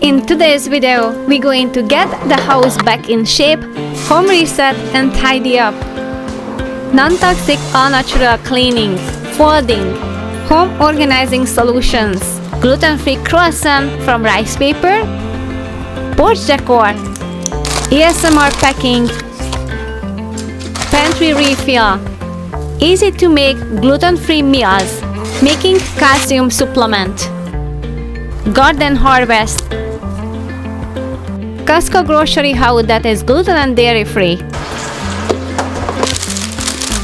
In today's video, we're going to get the house back in shape, home reset and tidy up. Non-toxic all-natural cleaning, folding, home organizing solutions, gluten-free croissant from rice paper, porch decor, ASMR packing, pantry refill, easy to make gluten-free meals, making calcium supplement, garden harvest, Costco grocery haul that is gluten and dairy free.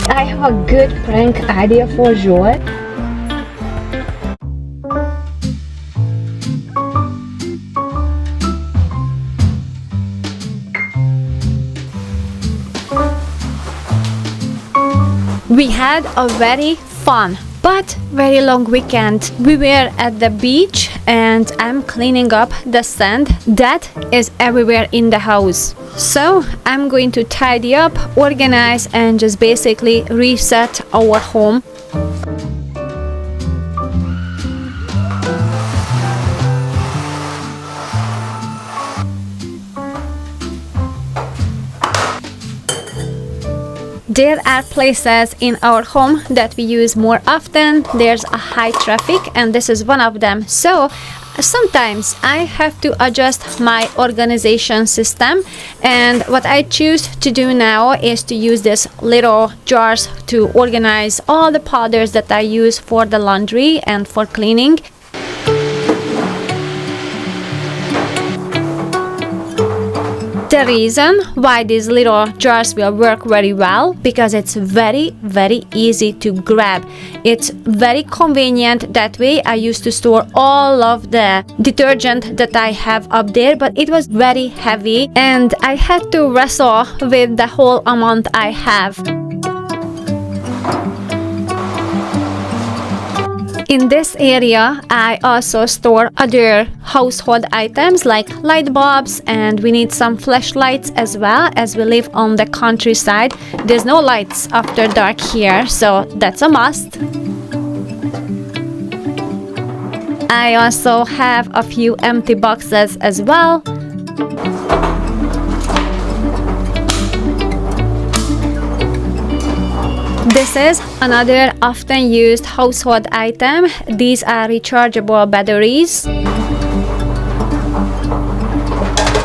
I have a good prank idea for Joel. We had a very fun but very long weekend. We were at the beach and I'm cleaning up the sand that is everywhere in the house. So I'm going to tidy up, organize and just basically reset our home. There are places in our home that we use more often. There's a high traffic and this is one of them. So sometimes I have to adjust my organization system, and what I choose to do now is to use these little jars to organize all the powders that I use for the laundry and for cleaning. The reason why these little jars will work very well, because it's very easy to grab. It's very convenient. That way I used to store all of the detergent that I have up there, but it was very heavy and I had to wrestle with the whole amount I have. In this area, I also store other household items like light bulbs, and we need some flashlights as well, as we live on the countryside. There's no lights after dark here, so that's a must. I also have a few empty boxes as well. This is another often used household item. These are rechargeable batteries.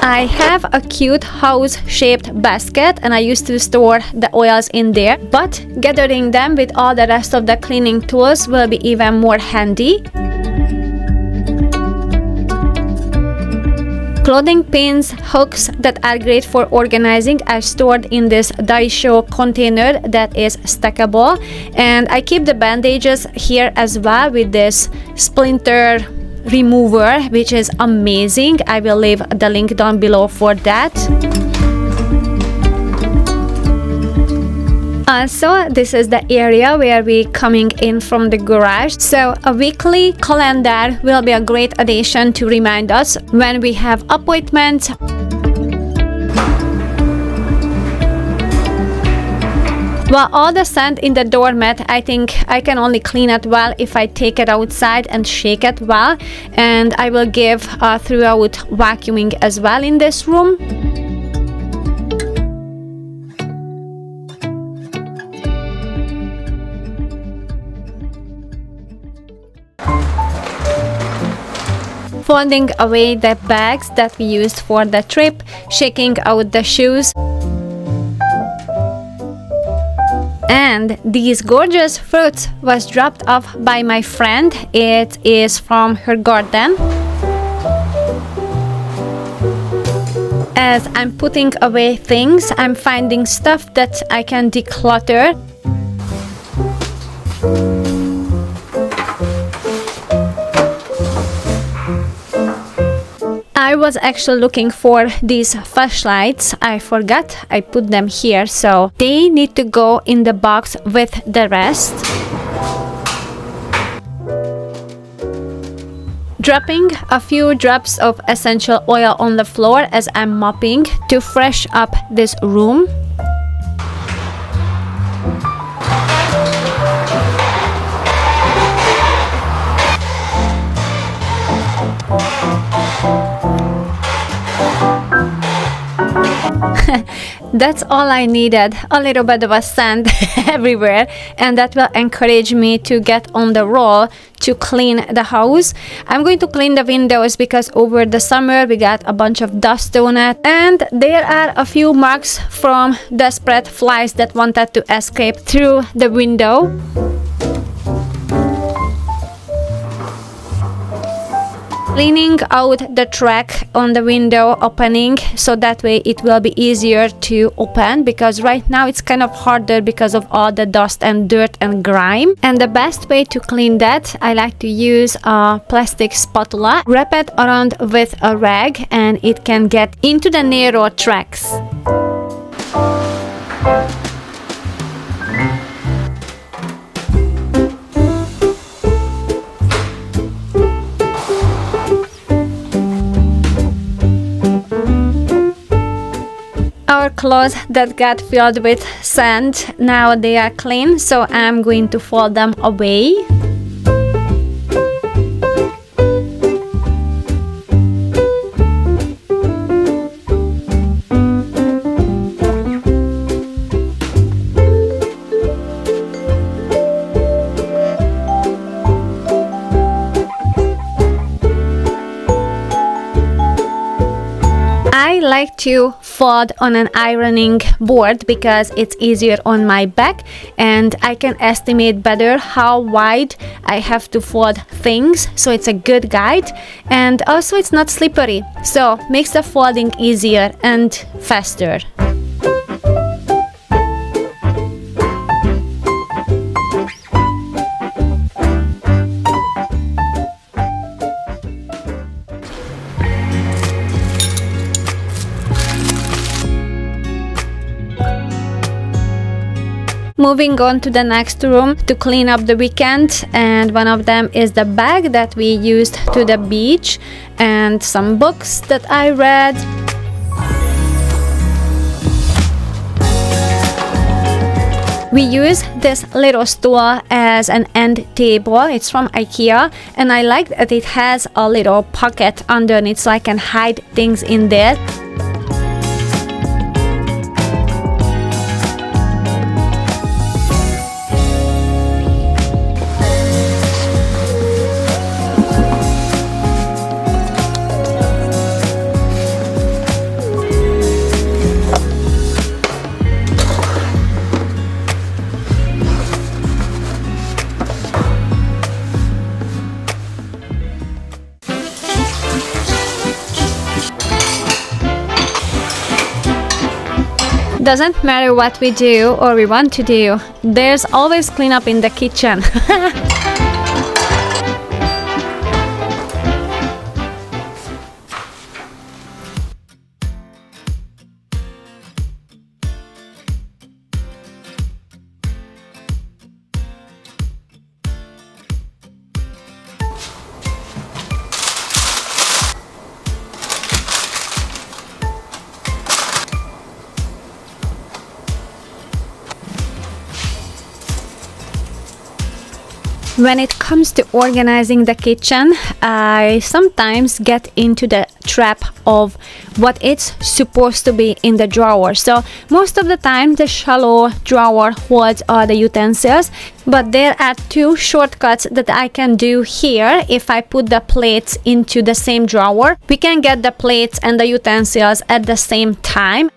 I have a cute house-shaped basket and I used to store the oils in there, but gathering them with all the rest of the cleaning tools will be even more handy. Clothing pins, hooks that are great for organizing are stored in this Daisho container that is stackable, and I keep the bandages here as well with this splinter remover, which is amazing. I will leave the link down below for that. Also, this is the area where we're coming in from the garage. So a weekly calendar will be a great addition to remind us when we have appointments. While all the sand in the doormat, I think I can only clean it well if I take it outside and shake it well. And I will give throughout vacuuming as well in this room. Folding away the bags that we used for the trip, shaking out the shoes. And these gorgeous fruits was dropped off by my friend. It is from her garden. As I'm putting away things, I'm finding stuff that I can declutter. I was actually looking for these flashlights. I forgot I put them here, so they need to go in the box with the rest. Dropping a few drops of essential oil on the floor as I'm mopping to fresh up this room. That's all I needed, a little bit of a sand everywhere, and that will encourage me to get on the roll to clean the house. I'm going to clean the windows because over the summer we got a bunch of dust on it, and there are a few marks from desperate flies that wanted to escape through the window. Cleaning out the track on the window opening, so that way it will be easier to open, because right now it's kind of harder because of all the dust and dirt and grime. And the best way to clean that, I like to use a plastic spatula, wrap it around with a rag, and it can get into the narrow tracks. Our clothes that got filled with sand, now they are clean, so I'm going to fold them away. I like to fold on an ironing board because it's easier on my back, and I can estimate better how wide I have to fold things, so it's a good guide, and also it's not slippery, so makes the folding easier and faster. Moving on to the next room to clean up the weekend, and one of them is the bag that we used to the beach and some books that I read. We use this little stool as an end table. It's from IKEA, and I like that it has a little pocket underneath so I can hide things in there. Doesn't matter what we do or we want to do, there's always cleanup in the kitchen. When it comes to organizing the kitchen, I sometimes get into the trap of what it's supposed to be in the drawer. So most of the time the shallow drawer holds all the utensils, but there are two shortcuts that I can do here. If I put the plates into the same drawer, we can get the plates and the utensils at the same time.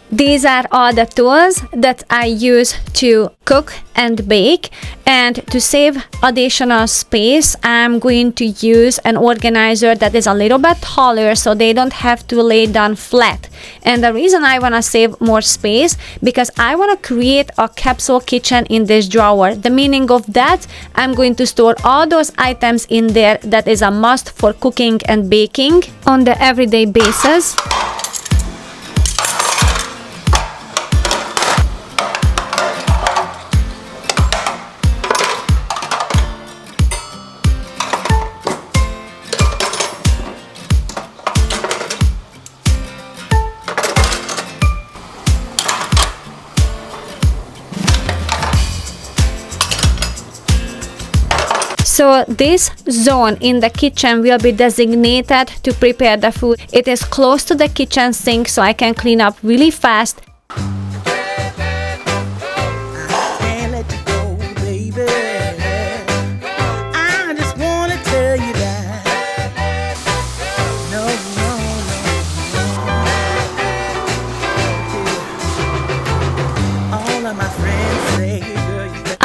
These are all the tools that I use to cook and bake, and to save additional space, I'm going to use an organizer that is a little bit taller so they don't have to lay down flat. And the reason I want to save more space, because I want to create a capsule kitchen in this drawer. The meaning of that, I'm going to store all those items in there that is a must for cooking and baking on the everyday basis. So So this zone in the kitchen will be designated to prepare the food. It is close to the kitchen sink, so I can clean up really fast.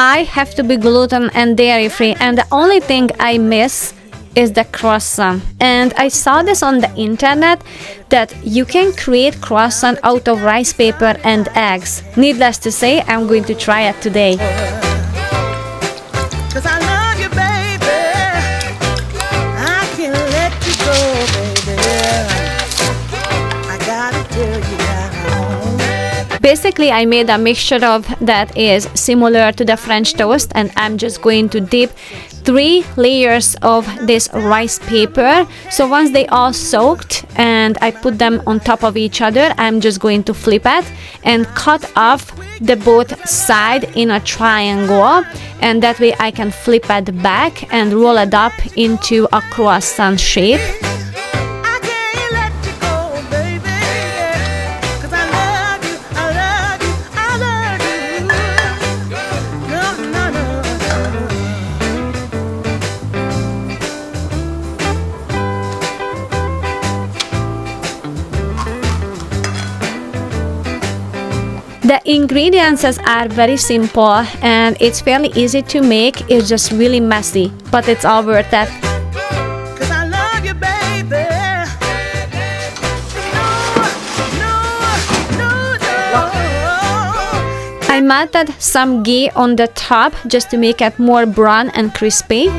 I have to be gluten and dairy free, and the only thing I miss is the croissant. And I saw this on the internet that you can create croissant out of rice paper and eggs. Needless to say, I'm going to try it today. Basically, I made a mixture of that is similar to the French toast, and I'm just going to dip 3 layers of this rice paper. So once they all soaked and I put them on top of each other, I'm just going to flip it and cut off the both side in a triangle, and that way I can flip it back and roll it up into a croissant shape. The ingredients are very simple and it's fairly easy to make. It's just really messy, but it's all worth it. I melted some ghee on the top just to make it more brown and crispy.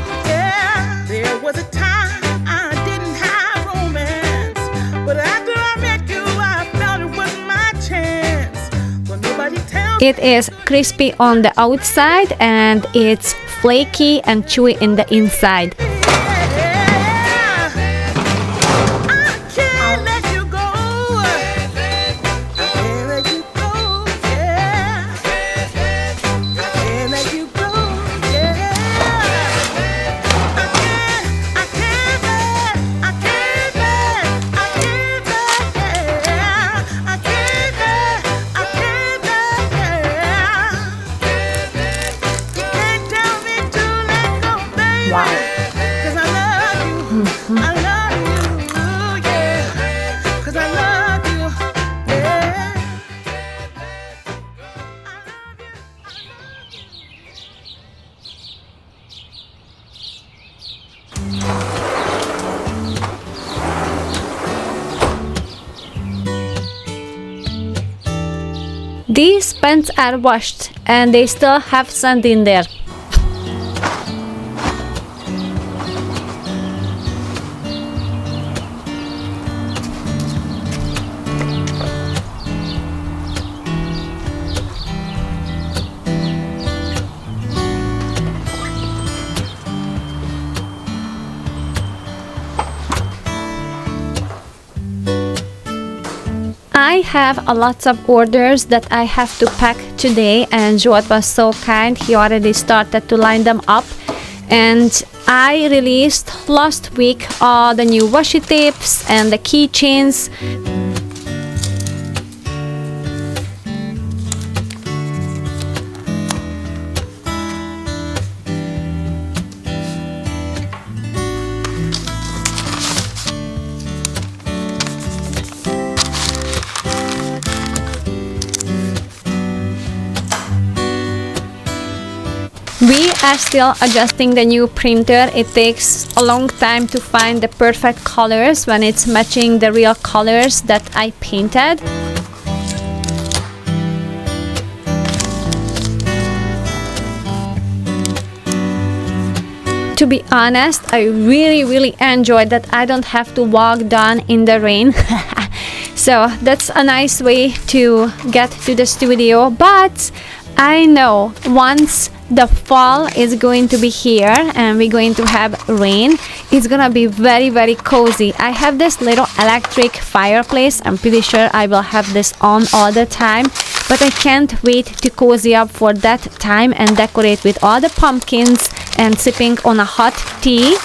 It is crispy on the outside and it's flaky and chewy in the inside. These pants are washed and they still have sand in there. I have a lots of orders that I have to pack today, and Joat was so kind. He already started to line them up, and I released last week all the new washi tapes and the keychains. We are still adjusting the new printer. It takes a long time to find the perfect colors when it's matching the real colors that I painted. To be honest, I really enjoyed that I don't have to walk down in the rain. So that's a nice way to get to the studio, but I know once the fall is going to be here and we're going to have rain, it's gonna be very cozy. I have this little electric fireplace. I'm pretty sure I will have this on all the time, but I can't wait to cozy up for that time and decorate with all the pumpkins and sipping on a hot tea.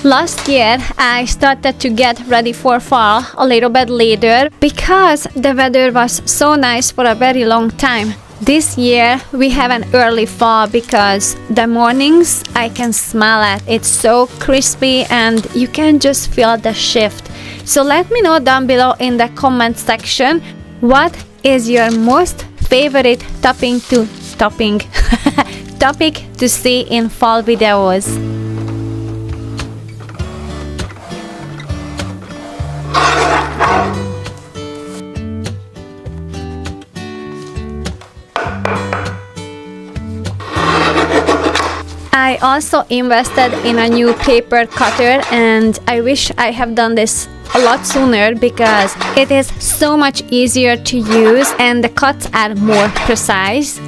Last year, I started to get ready for fall a little bit later because the weather was so nice for a very long time. This year, we have an early fall because the mornings I can smell it. It's so crispy and you can just feel the shift. So let me know down below in the comment section what is your most favorite topic to see in fall videos. I also invested in a new paper cutter and I wish I have done this a lot sooner because it is so much easier to use and the cuts are more precise.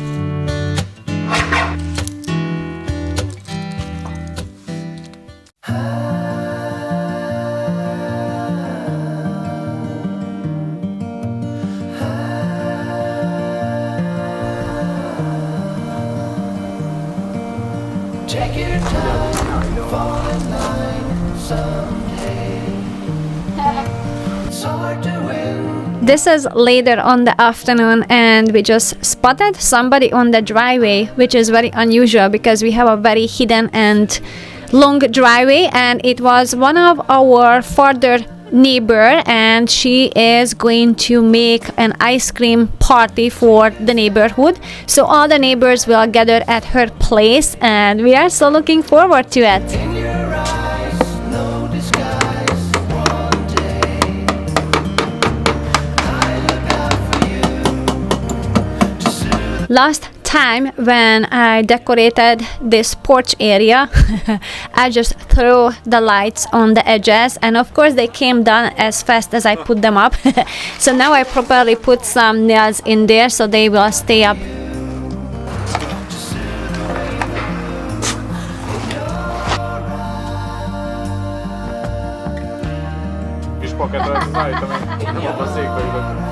Take your time, fall in line someday. It's hard to win. This is later on the afternoon and we just spotted somebody on the driveway, which is very unusual because we have a very hidden and long driveway, and it was one of our further neighbor and she is going to make an ice cream party for the neighborhood, so all the neighbors will gather at her place and we are so looking forward to it. In your eyes, no disguise. One day, I look out for you to soothe. Last time when I decorated this porch area, I just threw the lights on the edges and of course they came down as fast as I put them up. So now I properly put some nails in there so they will stay up. Kis paketet állítani, nem abban a székbe ülök.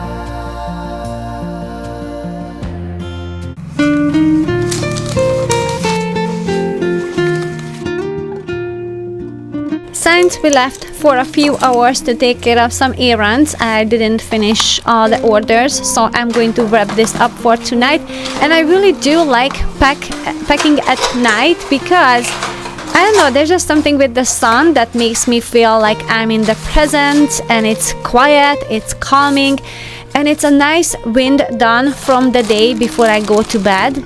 Since we left for a few hours to take care of some errands, I didn't finish all the orders, so I'm going to wrap this up for tonight. And I really do like packing at night because I don't know, there's just something with the sun that makes me feel like I'm in the present and it's quiet, it's calming, and it's a nice wind down from the day before I go to bed.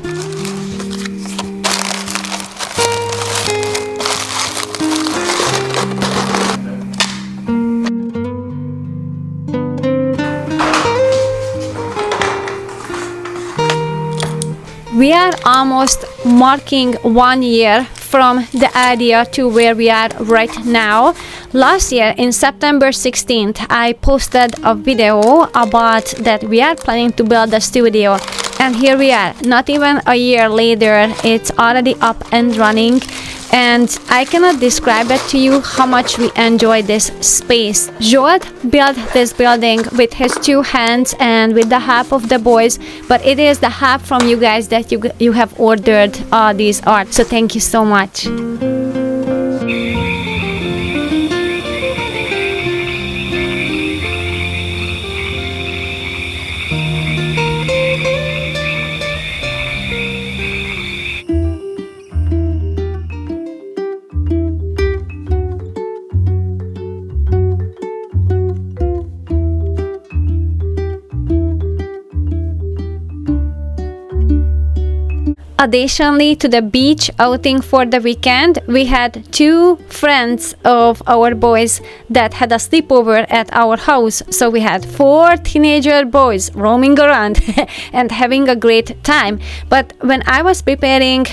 We are almost marking 1 year from the idea to where we are right now. Last year in September 16th, I posted a video about that we are planning to build a studio. And here we are, not even a year later, it's already up and running. And I cannot describe it to you how much we enjoy this space. Jod built this building with his 2 hands and with the help of the boys, but it is the help from you guys that you have ordered all these art. So thank you so much. Additionally to the beach outing for the weekend, we had 2 friends of our boys that had a sleepover at our house. So we had 4 teenager boys roaming around and having a great time. But when I was preparing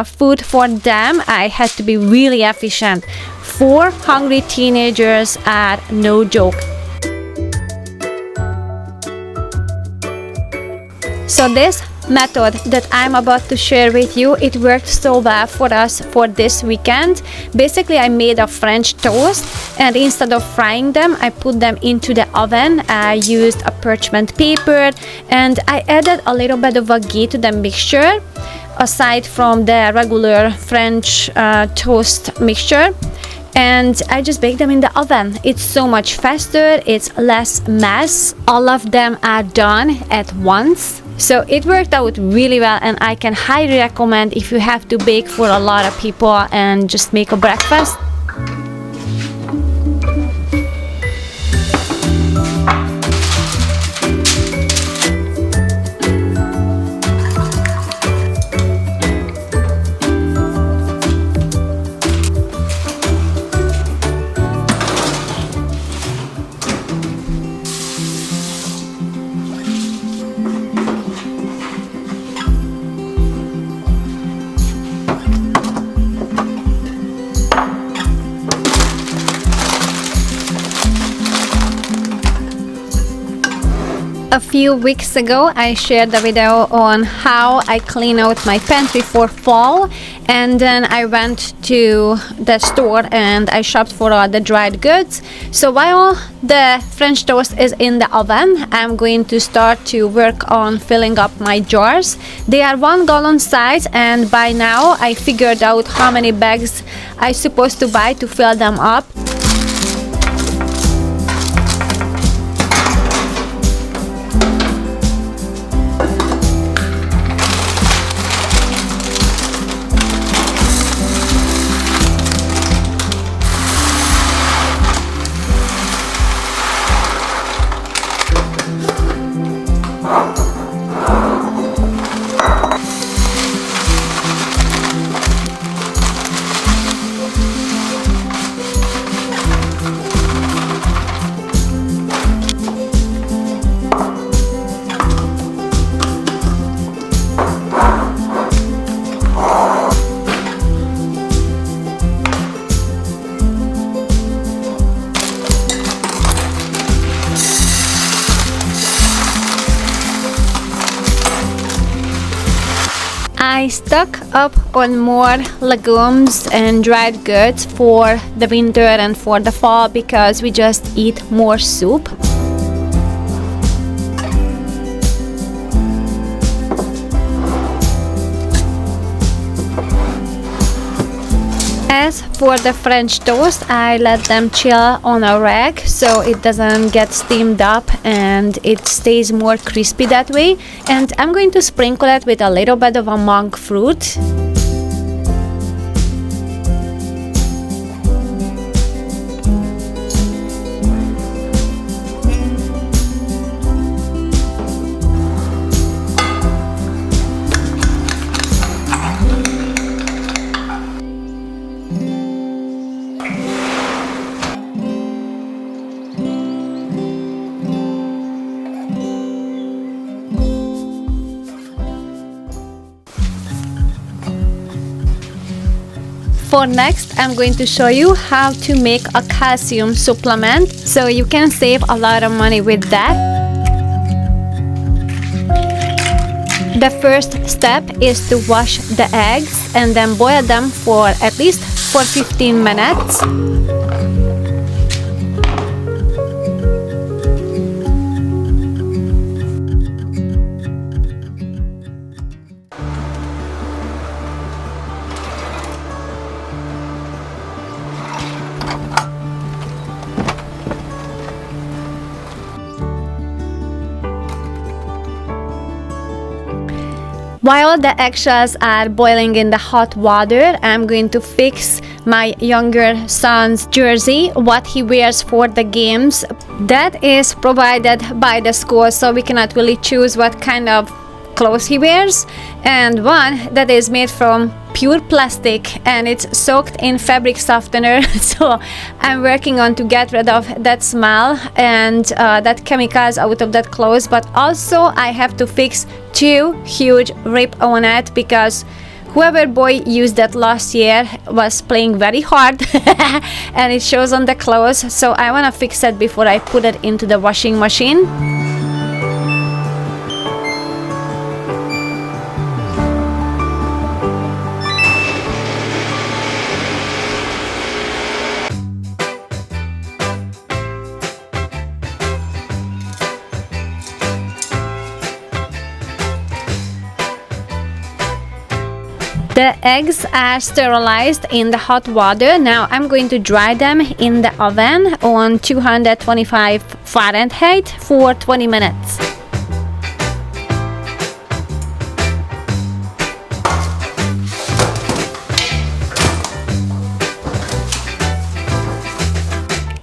food for them, I had to be really efficient. 4 hungry teenagers are no joke. So this method that I'm about to share with you, it worked so well for us for this weekend. Basically, I made a French toast, and instead of frying them, I put them into the oven. I used a parchment paper, and I added a little bit of a ghee to the mixture, aside from the regular French toast mixture. And I just bake them in the oven. It's so much faster, it's less mess. All of them are done at once. So it worked out really well, and I can highly recommend if you have to bake for a lot of people and just make a breakfast. A few weeks ago, I shared a video on how I clean out my pantry for fall, and then I went to the store and I shopped for all the dried goods. So while the French toast is in the oven, I'm going to start to work on filling up my jars. They are 1 gallon size, and by now I figured out how many bags I'm supposed to buy to fill them up. I stock up on more legumes and dried goods for the winter and for the fall because we just eat more soup. As for the French toast, I let them chill on a rack so it doesn't get steamed up and it stays more crispy that way. And I'm going to sprinkle it with a little bit of a monk fruit. For next, I'm going to show you how to make a calcium supplement so you can save a lot of money with that. The first step is to wash the eggs and then boil them for at least 15 minutes. While the eggshells are boiling in the hot water, I'm going to fix my younger son's jersey, what he wears for the games. That is provided by the school, so we cannot really choose what kind of clothes he wears, and one that is made from pure plastic and it's soaked in fabric softener. So I'm working on to get rid of that smell and that chemicals out of that clothes, but also I have to fix 2 huge rip on it because whoever boy used that last year was playing very hard and it shows on the clothes. So I want to fix it before I put it into the washing machine. The eggs are sterilized in the hot water. Now I'm going to dry them in the oven on 225 Fahrenheit for 20 minutes.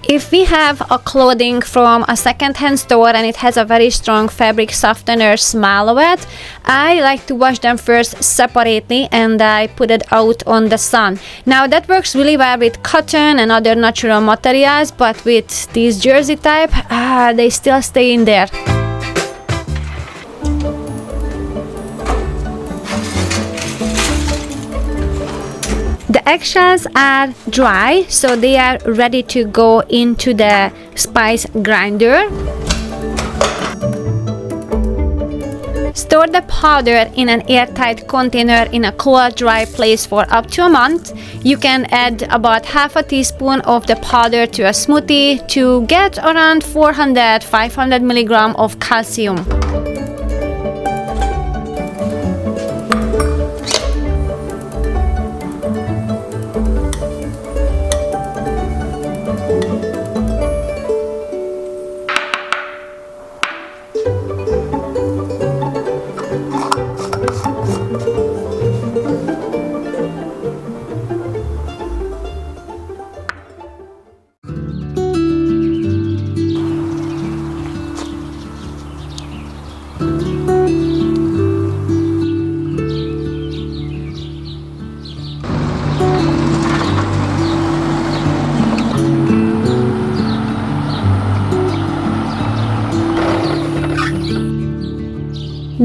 If we have a clothing from a second-hand store and it has a very strong fabric softener smell of it, I like to wash them first separately and I put it out on the sun. Now that works really well with cotton and other natural materials, but with these jersey type, they still stay in there. The eggshells are dry, so they are ready to go into the spice grinder. Store the powder in an airtight container in a cool, dry place for up to a month. You can add about half a teaspoon of the powder to a smoothie to get around 400-500 milligrams of calcium.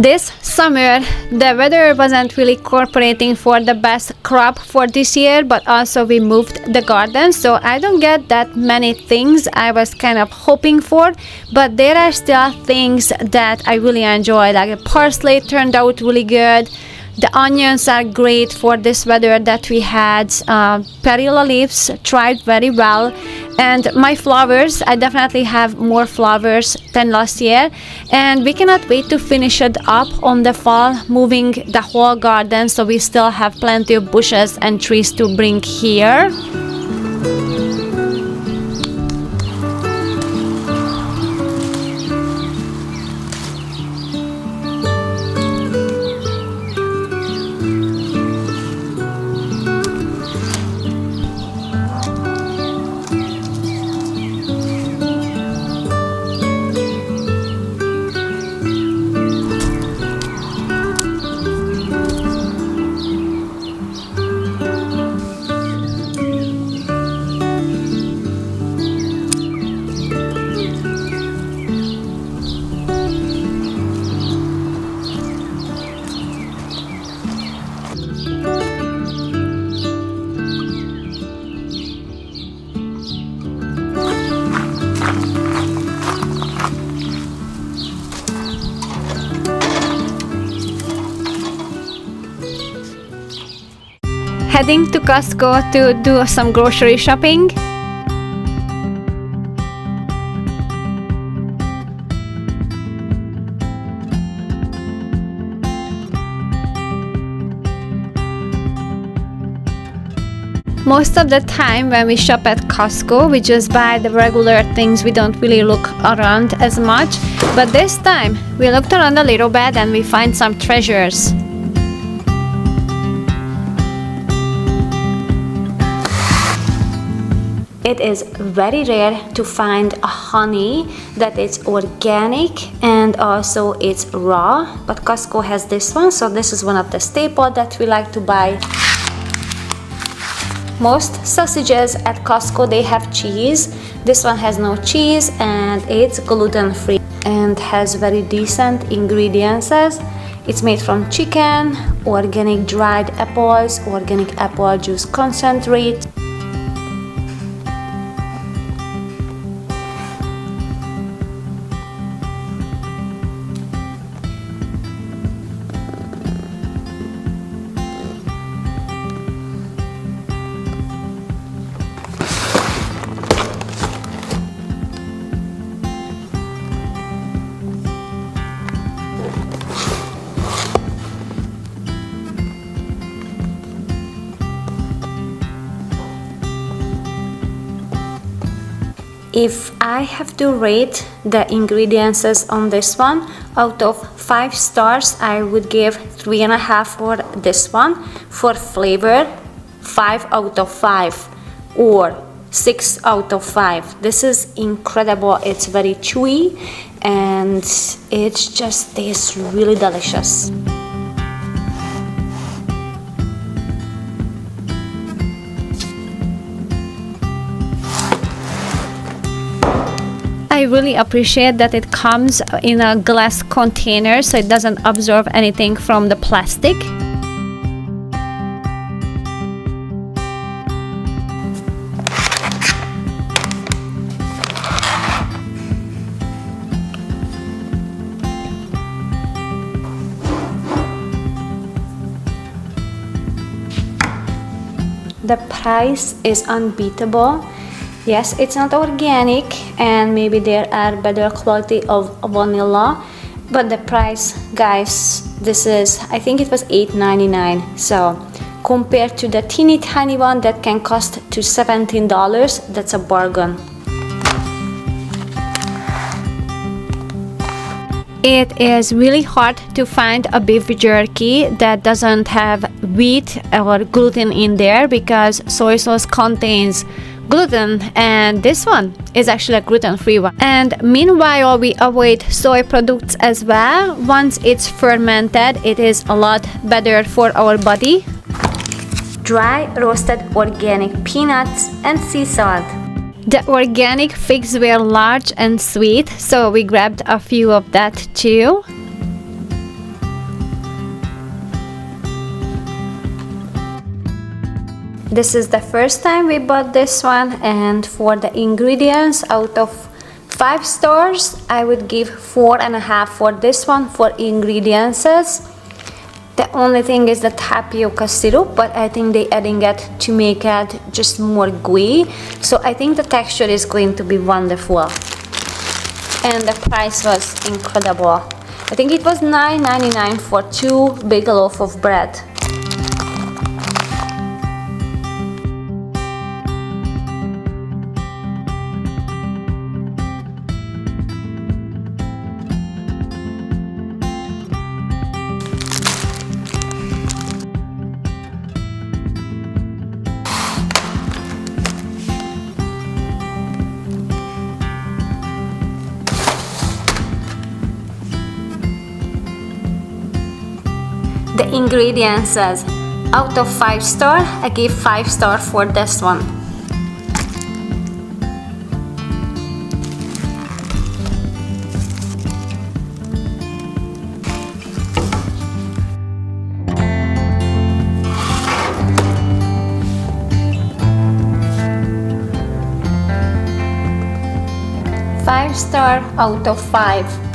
This summer, the weather wasn't really cooperating for the best crop for this year, but also we moved the garden, so I don't get that many things I was kind of hoping for, but there are still things that I really enjoy, like the parsley turned out really good. The onions are great for this weather that we had. Perilla leaves tried very well. And my flowers, I definitely have more flowers than last year. And we cannot wait to finish it up on the fall, moving the whole garden so we still have plenty of bushes and trees to bring here. Heading to Costco to do some grocery shopping. Most of the time when we shop at Costco, we just buy the regular things. We don't really look around as much. But this time, we looked around a little bit and we find some treasures. It is very rare to find a honey that is organic and also it's raw, but Costco has this one, so this is one of the staples that we like to buy. Most sausages at Costco, they have cheese. This one has no cheese and it's gluten-free and has very decent ingredients. It's made from chicken, organic dried apples, organic apple juice concentrate. If I have to rate the ingredients on this one, out of 5 stars, I would give 3.5 for this one. For flavor, 5 out of 5 or 6 out of 5. This is incredible. It's very chewy and it just tastes really delicious. I really appreciate that it comes in a glass container so it doesn't absorb anything from the plastic. The price is unbeatable. Yes, it's not organic and maybe there are better quality of vanilla, but the price, guys, this is, I think it was $8.99. So compared to the teeny tiny one that can cost to $17, that's a bargain. It is really hard to find a beef jerky that doesn't have wheat or gluten in there because soy sauce contains gluten and this one is actually a gluten-free one. And meanwhile, we avoid soy products as well. Once it's fermented, it is a lot better for our body. Dry roasted organic peanuts and sea salt. The organic figs were large and sweet, so we grabbed a few of that too. This is the first time we bought this one, and for the ingredients, out of 5 stars, I would give 4.5 for this one for ingredients. The only thing is the tapioca syrup, but I think they're adding it to make it just more gooey. So I think the texture is going to be wonderful. And the price was incredible. I think it was $9.99 for 2 big loaf of bread. The ingredients says, out of 5 star, I give 5 star for this one. Five star out of 5.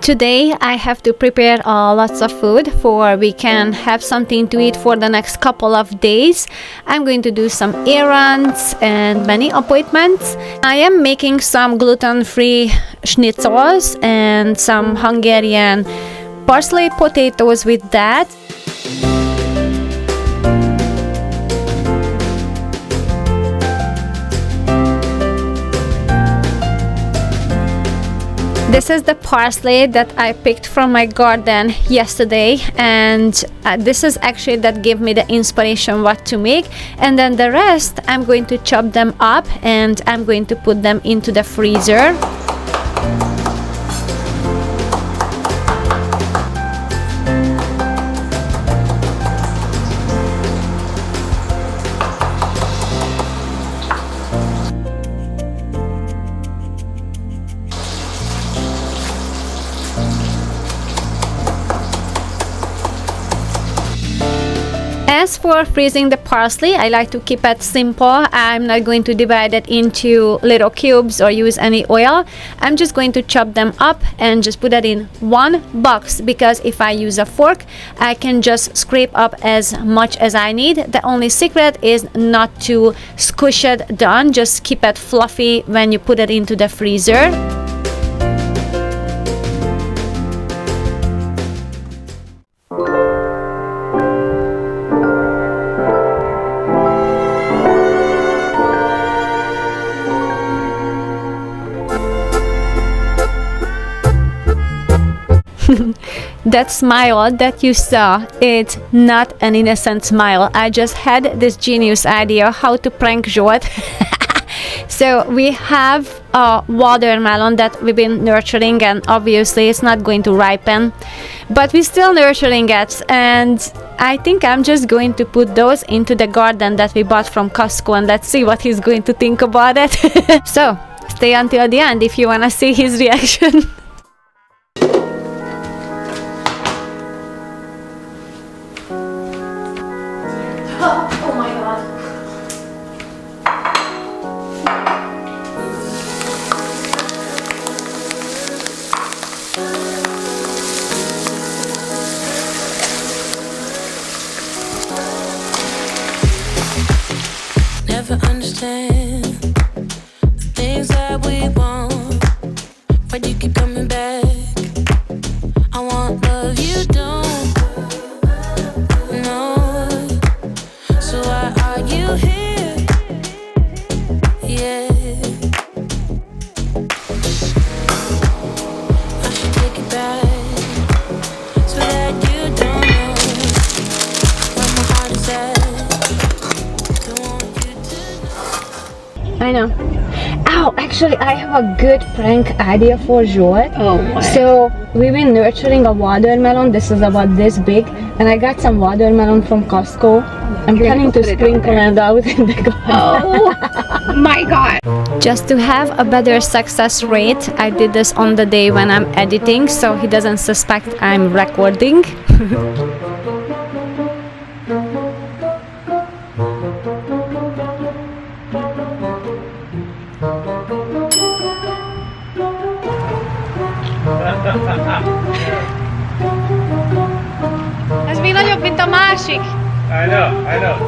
Today I have to prepare lots of food for we can have something to eat for the next couple of days. I'm going to do some errands and many appointments. I am making some gluten-free schnitzels and some Hungarian parsley potatoes with that. This is the parsley that I picked from my garden yesterday, and this is actually that gave me the inspiration what to make. And then the rest I'm going to chop them up and I'm going to put them into the freezer. As for freezing the parsley, I like to keep it simple. I'm not going to divide it into little cubes or use any oil. I'm just going to chop them up and just put it in one box, because if I use a fork, I can just scrape up as much as I need. The only secret is not to squish it down, just keep it fluffy when you put it into the freezer. That smile that you saw, it's not an innocent smile. I just had this genius idea how to prank Zsolt. So we have a watermelon that we've been nurturing, and obviously it's not going to ripen, but we're still nurturing it, and I think I'm just going to put those into the garden that we bought from Costco, and let's see what he's going to think about it. So stay until the end if you want to see his reaction. Oh my god. Never understand the things that we want. Why do you keep coming back? I want love, you don't. No. So why are you here? Yeah. I should take it back so that you don't know where my heart is at. Don't want you to know. I know. Oh, actually, I have a good prank idea for Zsolt. Oh, what? So we've been nurturing a watermelon. This is about this big, and I got some watermelon from Costco. I'm planning to sprinkle it out in the garden. Oh my god. Just to have a better success rate, I did this on the day when I'm editing, so he doesn't suspect I'm recording. Ez még nagyobb, mint a másik. I know.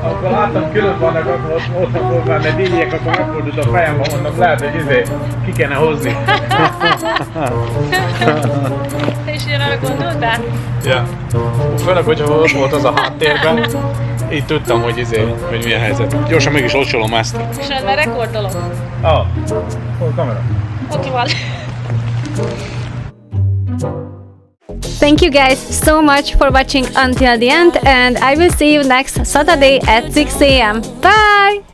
Akkor láttam, külön vannak, akkor ott már ne díjek, akkor megfordult a fejembe, mondom, lehet, hogy ki kéne hozni. Te is ugyanarra gondoltál? Ja. Főleg, hogyha ott volt az a háttérben, így tudtam, hogy milyen helyzet. Gyorsan mégis locsolom ezt. És már rekordolom. Hol a kamera? Ott van. Thank you guys so much for watching until the end, and I will see you next Saturday at 6 a.m. Bye!